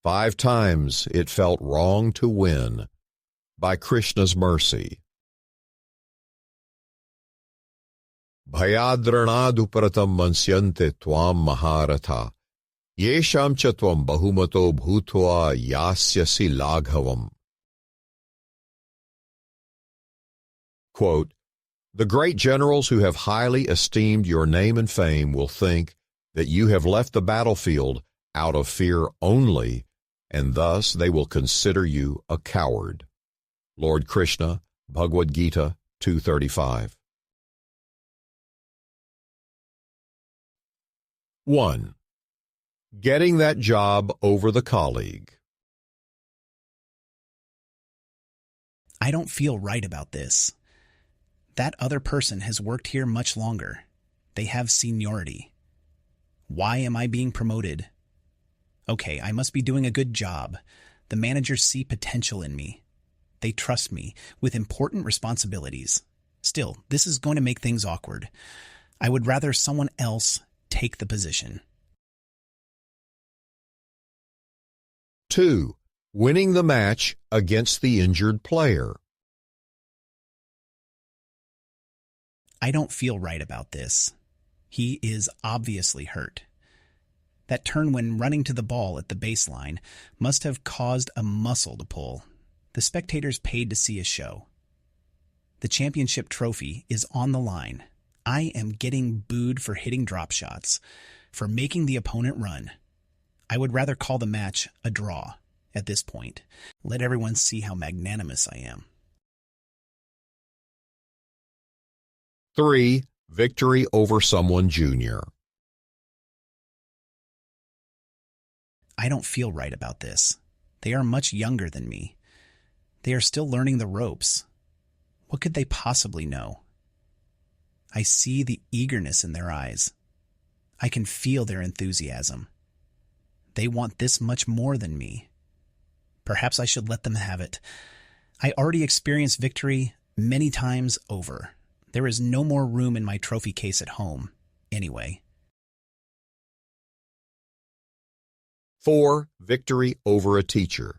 5 times it felt wrong to win. By Krishna's mercy. Bhayadranaduparatam mansyante tvam maharatha, yesham cha tvam bahumato bhutva yasyasi laghavam. Quote, the great generals who have highly esteemed your name and fame will think that you have left the battlefield out of fear only, and thus they will consider you a coward. Lord Krishna, Bhagavad-gita 2:35. 1. Getting that job over the colleague. I don't feel right about this. That other person has worked here much longer. They have seniority. Why am I being promoted? Okay, I must be doing a good job. The managers see potential in me. They trust me with important responsibilities. Still, this is going to make things awkward. I would rather someone else take the position. 2. Winning the match against the injured player. I don't feel right about this. He is obviously hurt. That turn when running to the ball at the baseline must have caused a muscle to pull. The spectators paid to see a show. The championship trophy is on the line. I am getting booed for hitting drop shots, for making the opponent run. I would rather call the match a draw at this point. Let everyone see how magnanimous I am. 3. Victory over someone junior. I don't feel right about this. They are much younger than me. They are still learning the ropes. What could they possibly know? I see the eagerness in their eyes. I can feel their enthusiasm. They want this much more than me. Perhaps I should let them have it. I already experienced victory many times over. There is no more room in my trophy case at home, anyway. 4. Victory over a teacher.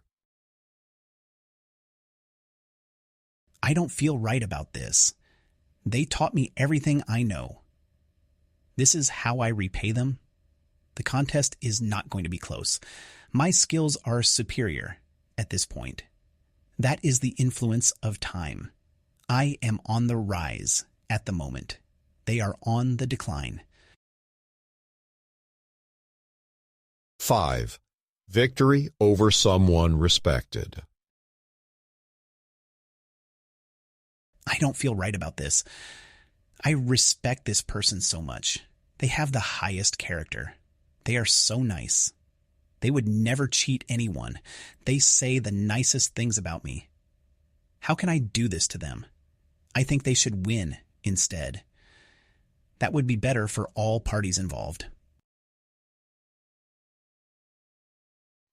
I don't feel right about this. They taught me everything I know. This is how I repay them. The contest is not going to be close. My skills are superior at this point. That is the influence of time. I am on the rise at the moment. They are on the decline. 5. Victory over someone respected. I don't feel right about this. I respect this person so much. They have the highest character. They are so nice. They would never cheat anyone. They say the nicest things about me. How can I do this to them? I think they should win instead. That would be better for all parties involved.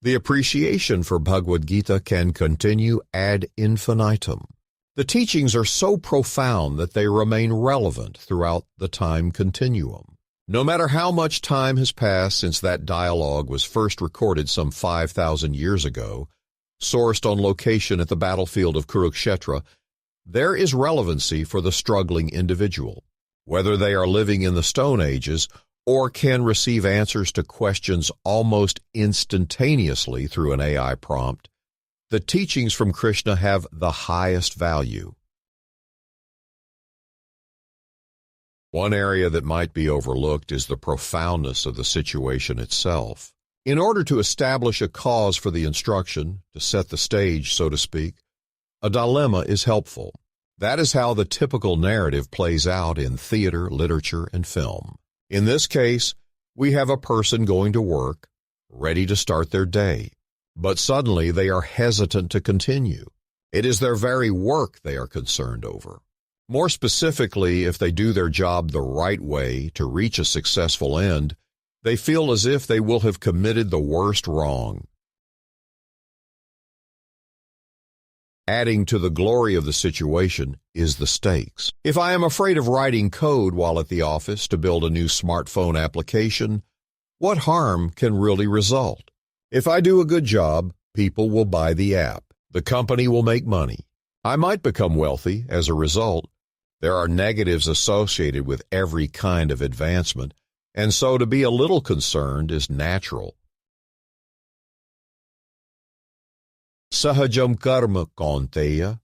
The appreciation for Bhagavad-gita can continue ad infinitum. The teachings are so profound that they remain relevant throughout the time continuum. No matter how much time has passed since that dialogue was first recorded some 5,000 years ago, sourced on location at the battlefield of Kurukshetra, there is relevancy for the struggling individual. Whether they are living in the Stone Ages or can receive answers to questions almost instantaneously through an AI prompt, the teachings from Krishna have the highest value. One area that might be overlooked is the profoundness of the situation itself. In order to establish a cause for the instruction, to set the stage, so to speak, a dilemma is helpful. That is how the typical narrative plays out in theater, literature, and film. In this case, we have a person going to work, ready to start their day, but suddenly they are hesitant to continue. It is their very work they are concerned over. More specifically, if they do their job the right way to reach a successful end, they feel as if they will have committed the worst wrong. Adding to the glory of the situation is the stakes. If I am afraid of writing code while at the office to build a new smartphone application, what harm can really result? If I do a good job, people will buy the app. The company will make money. I might become wealthy as a result. There are negatives associated with every kind of advancement, and so to be a little concerned is natural. Sahajam karma kaunteya,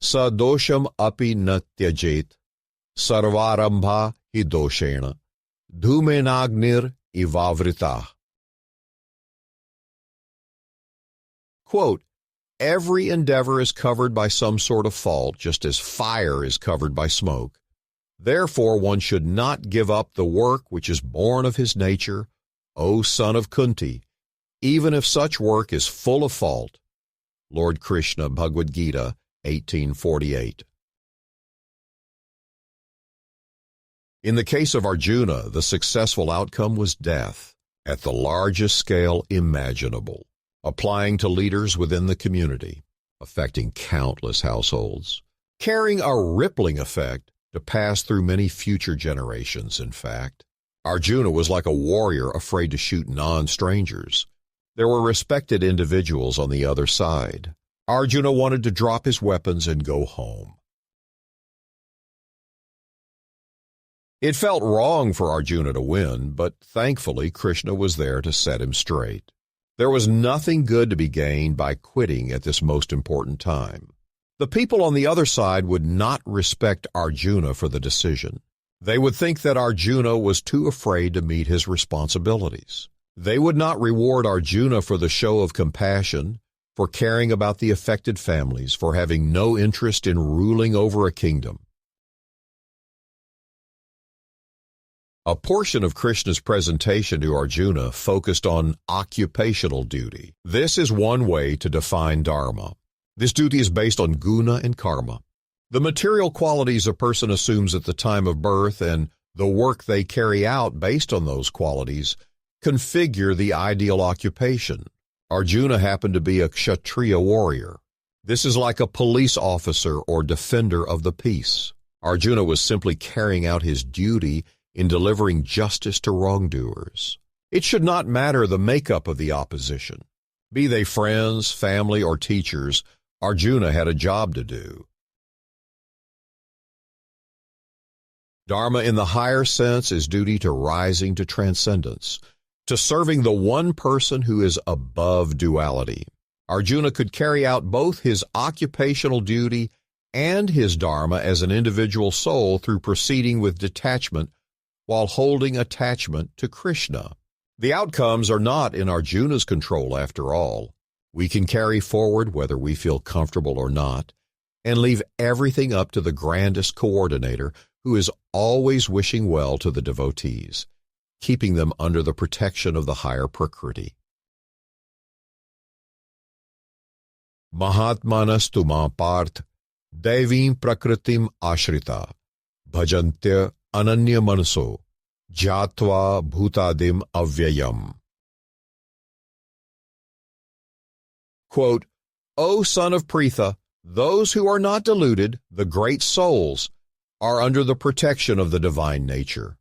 sadosham api na tyajet, sarvarambha hi doshena, dhumenagnir ivavrita. Quote, every endeavor is covered by some sort of fault, just as fire is covered by smoke. Therefore, one should not give up the work which is born of his nature, O son of Kunti, even if such work is full of fault. Lord Krishna, Bhagavad-gita, 1848. In the case of Arjuna, the successful outcome was death, at the largest scale imaginable, applying to leaders within the community, affecting countless households, carrying a rippling effect to pass through many future generations, in fact. Arjuna was like a warrior afraid to shoot non-strangers. There were respected individuals on the other side. Arjuna wanted to drop his weapons and go home. It felt wrong for Arjuna to win, but thankfully Krishna was there to set him straight. There was nothing good to be gained by quitting at this most important time. The people on the other side would not respect Arjuna for the decision. They would think that Arjuna was too afraid to meet his responsibilities. They would not reward Arjuna for the show of compassion, for caring about the affected families, for having no interest in ruling over a kingdom. A portion of Krishna's presentation to Arjuna focused on occupational duty. This is one way to define dharma. This duty is based on guna and karma. The material qualities a person assumes at the time of birth and the work they carry out based on those qualities configure the ideal occupation. Arjuna happened to be a Kshatriya warrior. This is like a police officer or defender of the peace. Arjuna was simply carrying out his duty in delivering justice to wrongdoers. It should not matter the makeup of the opposition. Be they friends, family, or teachers, Arjuna had a job to do. Dharma in the higher sense is duty to rising to transcendence, to serving the one person who is above duality. Arjuna could carry out both his occupational duty and his dharma as an individual soul through proceeding with detachment while holding attachment to Krishna. The outcomes are not in Arjuna's control after all. We can carry forward whether we feel comfortable or not, and leave everything up to the grandest coordinator who is always wishing well to the devotees, keeping them under the protection of the higher Prakriti. Mahatmanastu ma parth devim prakritim ashrita bhajantya ananya manaso jatva bhutadim avyayam. Quote, O son of Pritha, those who are not deluded, the great souls, are under the protection of the divine nature.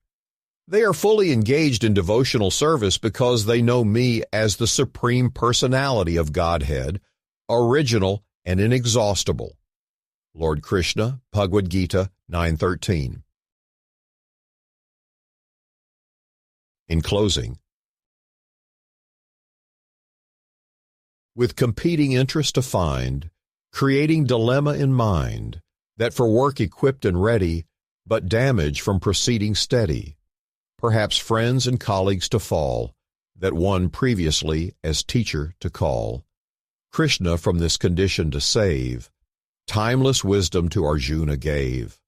They are fully engaged in devotional service because they know me as the Supreme Personality of Godhead, original and inexhaustible. Lord Krishna, Bhagavad-gita 9:13. In closing, with competing interests defined, creating dilemma in mind, that for work equipped and ready, but damage from proceeding steady, perhaps friends and colleagues to fall, that one previously as teacher to call, Krishna from this condition to save, timeless wisdom to Arjuna gave.